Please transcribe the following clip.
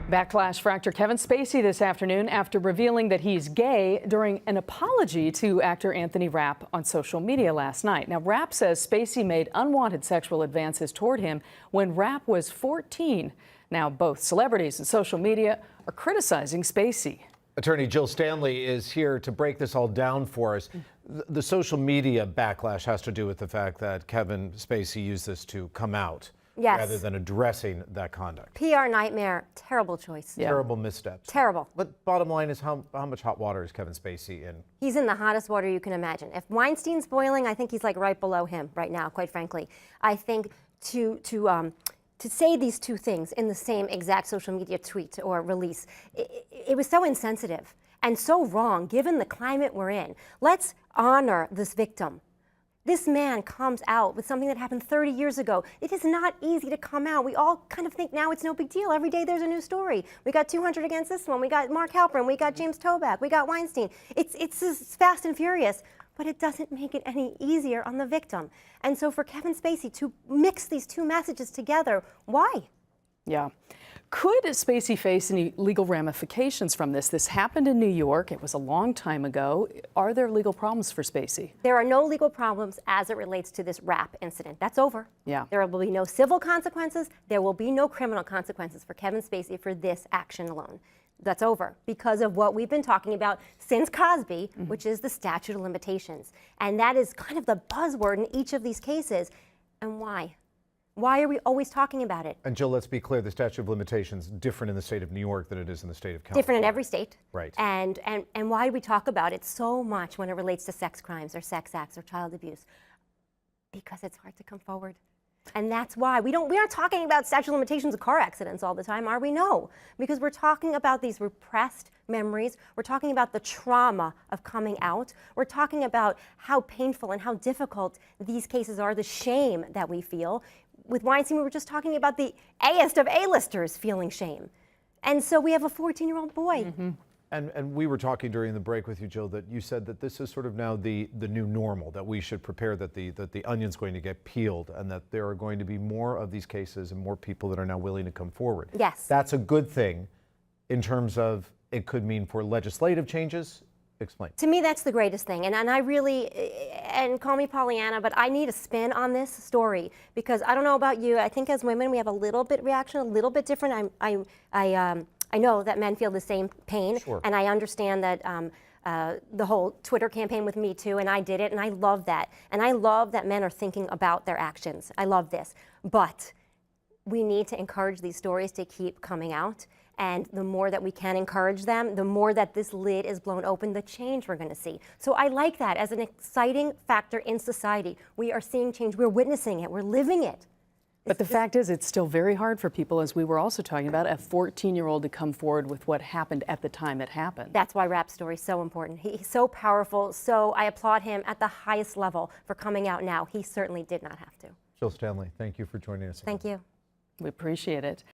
Backlash for actor Kevin Spacey this afternoon after revealing that he's gay during an apology to actor Anthony Rapp on social media last night. Now, Rapp says Spacey made unwanted sexual advances toward him when Rapp was 14. Now, both celebrities and social media are criticizing Spacey. Attorney Jill Stanley is here to break this all down for us. The social media backlash has to do with the fact that Kevin Spacey used this to come out. Yes. Rather than addressing that conduct. PR nightmare, terrible choice. Yeah. Terrible missteps. Terrible. But bottom line is how much hot water is Kevin Spacey in? He's in the hottest water you can imagine. If Weinstein's boiling, I think he's like right below him right now, quite frankly. I think to say these two things in the same exact social media tweet or release, it was so insensitive and so wrong given the climate we're in. Let's honor this victim. This man comes out with something that happened 30 years ago. It is not easy to come out. We all kind of think now it's no big deal. Every day there's a new story. We got 200 against this one. We got Mark Halperin. We got James Toback. We got Weinstein. It's just fast and furious, but it doesn't make it any easier on the victim. And so for Kevin Spacey to mix these two messages together, why? Yeah. Could Spacey face any legal ramifications from this? This happened in New York. It was a long time ago. Are there legal problems for Spacey? There are no legal problems as it relates to this Rapp incident. That's over. Yeah. There will be no civil consequences. There will be no criminal consequences for Kevin Spacey for this action alone. That's over because of what we've been talking about since Cosby, which is the statute of limitations. And that is kind of the buzzword in each of these cases. And why? Why are we always talking about it? And Jill, let's be clear, the statute of limitations is different in the state of New York than it is in the state of California. Different in every state. Right. And why do we talk about it so much when it relates to sex crimes or sex acts or child abuse? Because it's hard to come forward. And that's why we aren't talking about statute of limitations of car accidents all the time, are we? No, because we're talking about these repressed memories. We're talking about the trauma of coming out. We're talking about how painful and how difficult these cases are, the shame that we feel. With Weinstein, we were just talking about the A-list of A-listers feeling shame. And so we have a 14-year-old boy. Mm-hmm. And we were talking during the break with you, Jill, that you said that this is sort of now the new normal, that we should prepare that the onion's going to get peeled and that there are going to be more of these cases and more people that are now willing to come forward. Yes. That's a good thing in terms of it could mean for legislative changes. Explain. To me, that's the greatest thing. And I really, and call me Pollyanna, but I need a spin on this story because I don't know about you. I think as women, we have a little bit reaction, a little bit different. I know that men feel the same pain, Sure. And I understand that the whole Twitter campaign with Me Too, and I did it, and I love that. And I love that men are thinking about their actions. I love this. But we need to encourage these stories to keep coming out. And the more that we can encourage them, the more that this lid is blown open, the change we're going to see. So I like that as an exciting factor in society. We are seeing change. We're witnessing it. We're living it. But the fact is, it's still very hard for people, as we were also talking about, a 14-year-old to come forward with what happened at the time it happened. That's why Rapp's story is so important. He's so powerful. So I applaud him at the highest level for coming out now. He certainly did not have to. Jill Stanley, thank you for joining us. Thank you. We appreciate it.